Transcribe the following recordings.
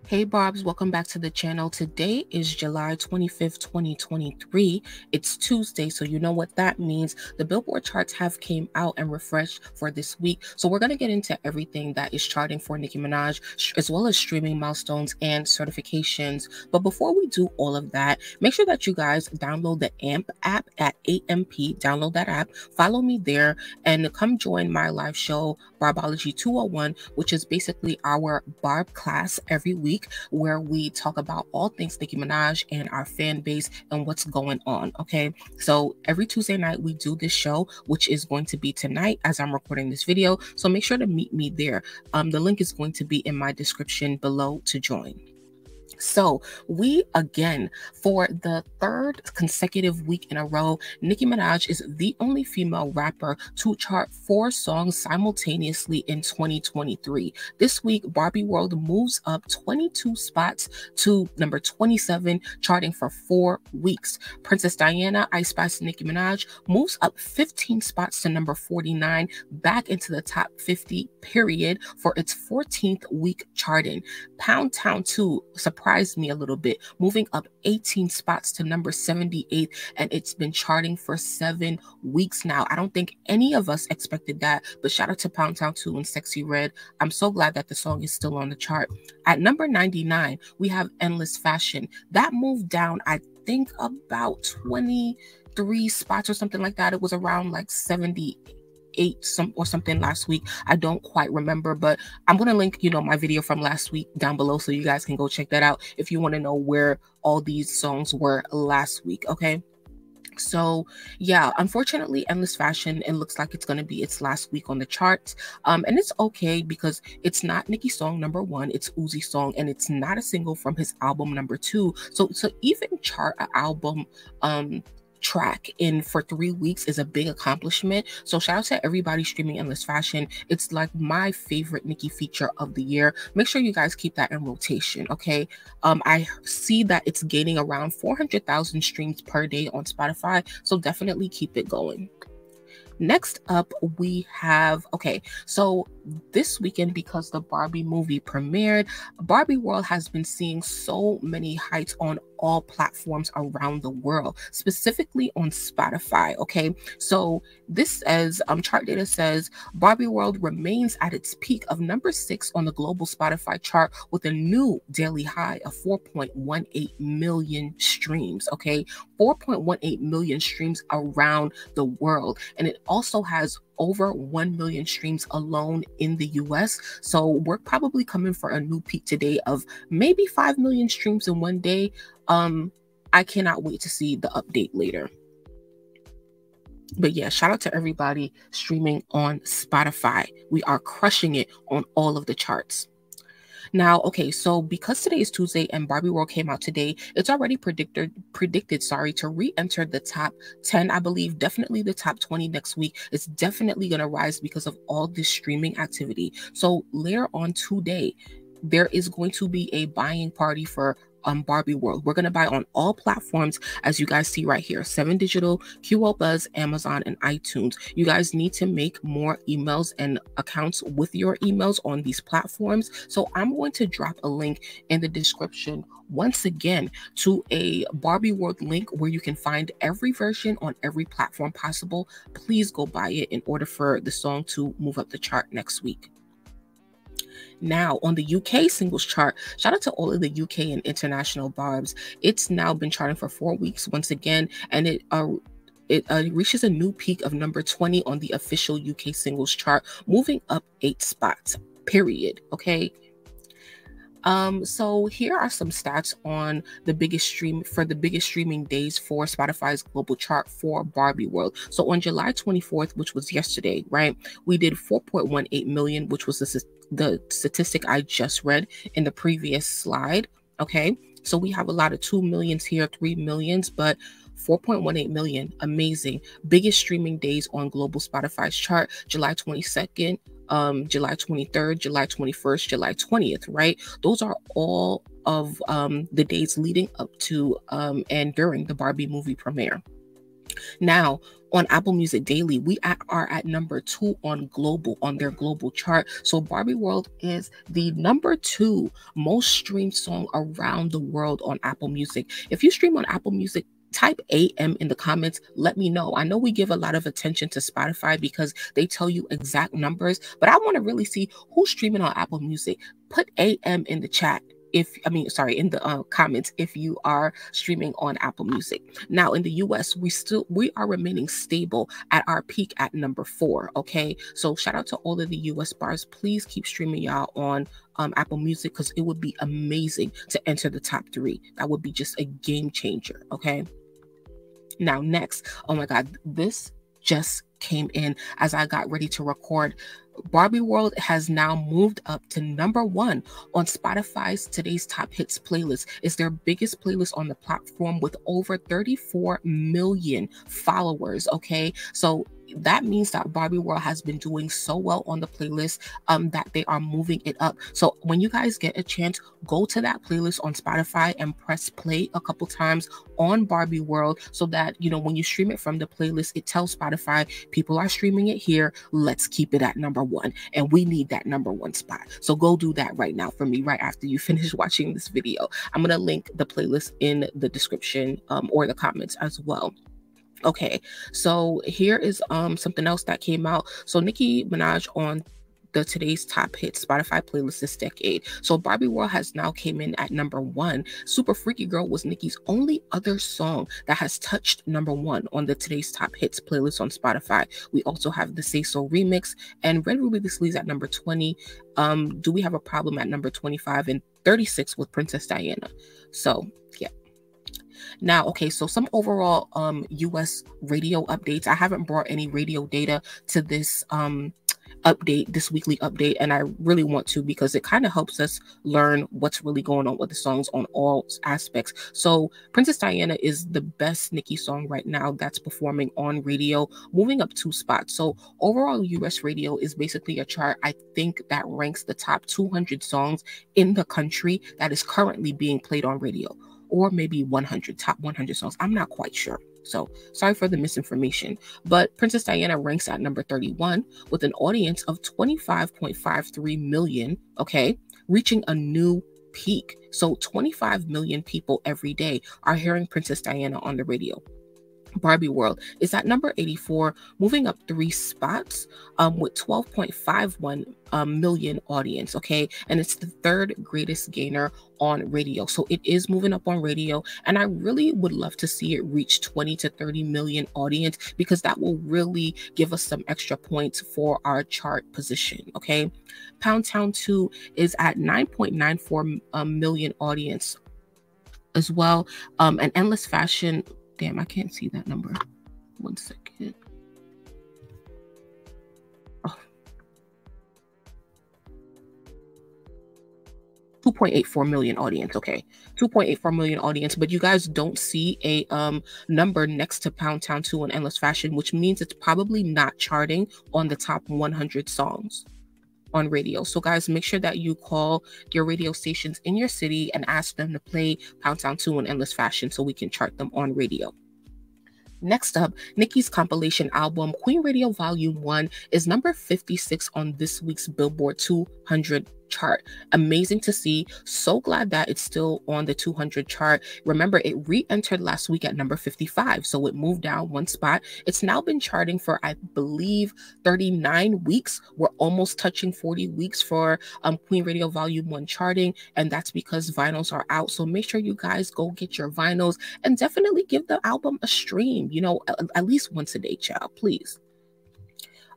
Hey Barbs, welcome back to the channel. Today is July 25th, 2023. It's Tuesday, so you know what that means. The Billboard charts have came out and refreshed for this week. So we're going to get into everything that is charting for Nicki Minaj, as well as streaming milestones and certifications. But before we do all of that, make sure that you guys download the AMP app at AMP. Download that app, follow me there, and come join my live show, Barbology 201, which is basically our Barb class every week, where we talk about all things Nicki Minaj and our fan base and what's going on. Okay, so every Tuesday night we do this show, which is going to be tonight as I'm recording this video. So make sure to meet me there. The link is going to be in my description below to join. So we again, for the third consecutive week in a row, Nicki Minaj is the only female rapper to chart 4 songs simultaneously in 2023. This week, Barbie World moves up 22 spots to number 27, charting for 4 weeks. Princess Diana, Ice Spice, Nicki Minaj moves up 15 spots to number 49, back into the top 50 period for its 14th week charting. Pound Town 2 surprised me a little bit, moving up 18 spots to number 78, and it's been charting for 7 weeks now. I don't think any of us expected that, but shout out to Pound Town 2 and Sexy Red. I'm so glad that the song is still on the chart. At number 99, we have Endless Fashion. That moved down, I think, about 23 spots or something like that. It was around like 78 or something last week. I don't quite remember, but I'm gonna link my video from last week down below so you guys can go check that out if you want to know where all these songs were last week. Okay, so yeah, unfortunately, Endless Fashion, it looks like it's going to be its last week on the charts, and it's okay because it's not Nicki's song number 1, it's Uzi's song, and it's not a single from his album number 2. So even chart an album track in for 3 weeks is a big accomplishment. So shout out to everybody streaming Endless Fashion. It's like my favorite Nicki feature of the year. Make sure you guys keep that in rotation. Okay, I see that it's gaining around 400,000 streams per day on Spotify, so definitely keep it going. Next up, we have, so this weekend, because the Barbie movie premiered, Barbie World has been seeing so many heights on all platforms around the world, specifically on Spotify. Okay, so this says, chart data says Barbie World remains at its peak of number 6 on the global Spotify chart with a new daily high of 4.18 million streams. Okay, 4.18 million streams around the world, and it also has over 1 million streams alone in the US. So we're probably coming for a new peak today of maybe 5 million streams in one day. I cannot wait to see the update later. But yeah, shout out to everybody streaming on Spotify. We are crushing it on all of the charts. Now, okay, so because today is Tuesday and Barbie World came out today, it's already predicted, to re-enter the top 10, I believe, definitely the top 20 next week. It's definitely going to rise because of all this streaming activity. So later on today, there is going to be a buying party for Barbie World. We're going to buy on all platforms, as you guys see right here: 7 Digital, QL Buzz, Amazon, and iTunes. You guys need to make more emails and accounts with your emails on these platforms. So I'm going to drop a link in the description once again to a Barbie World link where you can find every version on every platform possible. Please go buy it in order for the song to move up the chart next week. Now, on the UK singles chart, shout out to all of the UK and international Barbs. It's now been charting for 4 weeks once again, and it reaches a new peak of number 20 on the official UK singles chart, moving up 8 spots, period. Okay. So here are some stats on the biggest streaming days for Spotify's global chart for Barbie World. So on July 24th, which was yesterday, right, we did 4.18 million, which was the statistic I just read in the previous slide. Okay, so we have a lot of 2 millions here, 3 millions, but 4.18 million, amazing. Biggest streaming days on global Spotify's chart: July 22nd, July 23rd, July 21st, July 20th, right? Those are all of the days leading up to and during the Barbie movie premiere. Now, on Apple Music Daily, we are at number 2 on their global chart. So Barbie World is the number 2 most streamed song around the world on Apple Music. If you stream on Apple Music, type AM in the comments. Let me know. I know we give a lot of attention to Spotify because they tell you exact numbers, but I want to really see who's streaming on Apple Music. Put AM in the chat. In the comments if you are streaming on Apple Music. Now in the US, we are remaining stable at our peak at number 4. Okay, so shout out to all of the US bars. Please keep streaming y'all on Apple Music, because it would be amazing to enter the top 3. That would be just a game changer. Okay, now next, oh my god, this just came in as I got ready to record. Barbie World has now moved up to number 1 on Spotify's Today's Top Hits playlist. It's their biggest playlist on the platform with over 34 million followers. Okay, so that means that Barbie World has been doing so well on the playlist that they are moving it up. So when you guys get a chance, go to that playlist on Spotify and press play a couple times on Barbie World, so that, you know, when you stream it from the playlist, it tells Spotify people are streaming it here. Let's keep it at number 1, and we need that number 1 spot. So go do that right now for me right after you finish watching this video. I'm gonna link the playlist in the description or the comments as well. Okay, so here is something else that came out. So Nicki Minaj on the Today's Top Hits Spotify playlist this decade. So Barbie World has now came in at number 1. Super Freaky Girl was Nicki's only other song that has touched number 1 on the Today's Top Hits playlist on Spotify. We also have the Say So remix and Red Ruby the Sleeves at number 20. Do We Have a Problem at number 25 and 36 with Princess Diana. So yeah. Now, okay, so some overall US radio updates. I haven't brought any radio data to this this weekly update, and I really want to, because it kind of helps us learn what's really going on with the songs on all aspects. So Princess Diana is the best Nicki song right now that's performing on radio, moving up 2 spots. So overall US radio is basically a chart, I think, that ranks the top 200 songs in the country that is currently being played on radio, or maybe top 100 songs. I'm not quite sure. So sorry for the misinformation. But Princess Diana ranks at number 31 with an audience of 25.53 million, okay, reaching a new peak. So 25 million people every day are hearing Princess Diana on the radio. Barbie World is at number 84, moving up 3 spots with 12.51 million audience, okay? And it's the 3rd greatest gainer on radio. So it is moving up on radio, and I really would love to see it reach 20 to 30 million audience, because that will really give us some extra points for our chart position, okay? Pound Town 2 is at 9.94 million audience as well. And Endless Fashion, damn, I can't see that number. 1 second. Oh. 2.84 million audience. Okay, 2.84 million audience, but you guys don't see a number next to Pound Town 2 and Endless Fashion, which means it's probably not charting on the top 100 songs on radio. So guys, make sure that you call your radio stations in your city and ask them to play Pound Town 2 and Endless Fashion so we can chart them on radio. Next up, Nicki's compilation album Queen Radio Volume 1 is number 56 on this week's Billboard 200 chart. Amazing to see. So glad that it's still on the 200 chart. Remember, it re-entered last week at number 55, so it moved down 1 spot. It's now been charting for, I believe, 39 weeks. We're almost touching 40 weeks for Queen Radio Volume 1 charting, and that's because vinyls are out. So make sure you guys go get your vinyls and definitely give the album a stream, you know, at least once a day, child, please.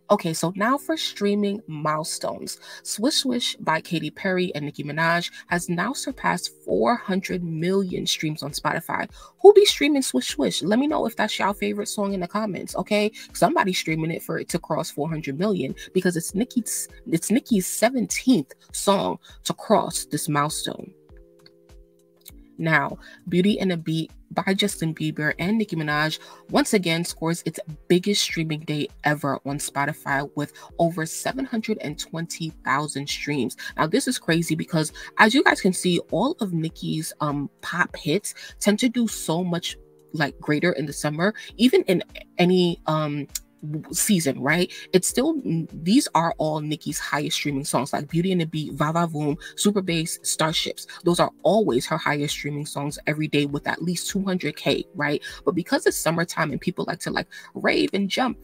Okay, so now for streaming milestones. Swish Swish by Katy Perry and Nicki Minaj has now surpassed 400 million streams on Spotify. Who be streaming Swish Swish? Let me know if that's your favorite song in the comments, okay? Somebody's streaming it for it to cross 400 million, because it's Nicki's 17th song to cross this milestone. Now, Beauty and the Beat by Justin Bieber and Nicki Minaj once again scores its biggest streaming day ever on Spotify with over 720,000 streams. Now, this is crazy because, as you guys can see, all of Nicki's pop hits tend to do so much like greater in the summer, even in any season, right? It's still, these are all Nicki's highest streaming songs, like Beauty and the Beat, Va Va Voom, Super Bass, Starships. Those are always her highest streaming songs every day with at least 200K, right? But because it's summertime and people like to like rave and jump,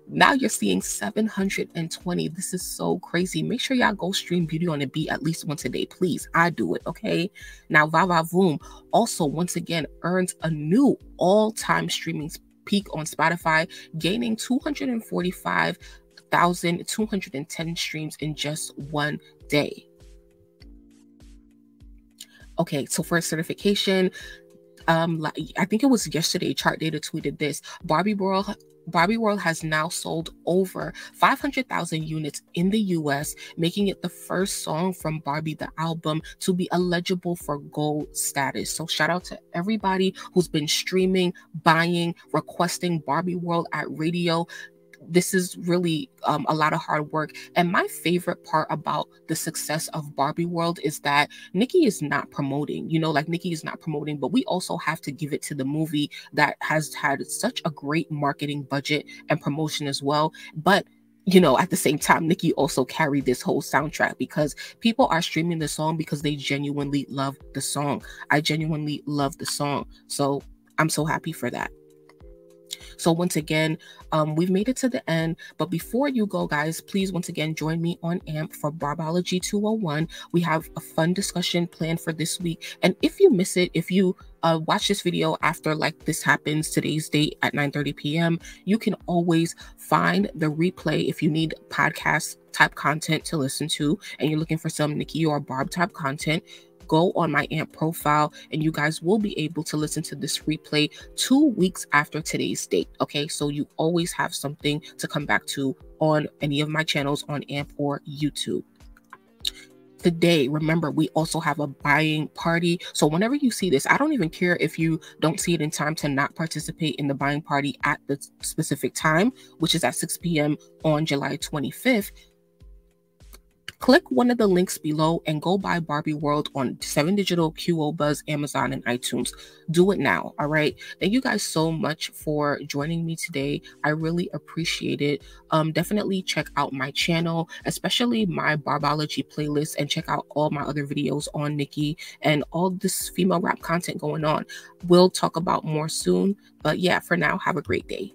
now you're seeing 720. This is so crazy. Make sure y'all go stream Beauty on the Beat at least once a day, please. I do it, okay? Now Va Va Voom also once again earns a new all-time streaming peak on Spotify, gaining 245,210 streams in just one day. Okay, so for a certification, I think it was yesterday, Chart Data tweeted this: Barbie World has now sold over 500,000 units in the US, making it the first song from Barbie the album to be eligible for gold status. So shout out to everybody who's been streaming, buying, requesting Barbie World at radio. This is really a lot of hard work. And my favorite part about the success of Barbie World is that Nicki is not promoting, you know, like Nicki is not promoting, but we also have to give it to the movie that has had such a great marketing budget and promotion as well. But you know, at the same time, Nicki also carried this whole soundtrack because people are streaming the song because they genuinely love the song. I genuinely love the song. So I'm so happy for that. So once again, we've made it to the end. But before you go, guys, please once again join me on AMP for Barbology 201. We have a fun discussion planned for this week. And if you miss it, if you watch this video after like this happens, today's date at 9:30 p.m., you can always find the replay if you need podcast type content to listen to and you're looking for some Nicki or Barb type content. Go on my AMP profile and you guys will be able to listen to this replay 2 weeks after today's date. Okay, so you always have something to come back to on any of my channels on AMP or YouTube. Today, remember, we also have a buying party. So whenever you see this, I don't even care if you don't see it in time to not participate in the buying party at the specific time, which is at 6 p.m. on July 25th. Click one of the links below and go buy Barbie World on 7 Digital, QO Buzz, Amazon, and iTunes. Do it now, all right? Thank you guys so much for joining me today. I really appreciate it. Definitely check out my channel, especially my Barbology playlist, and check out all my other videos on Nicki and all this female rap content going on. We'll talk about more soon, but yeah, for now, have a great day.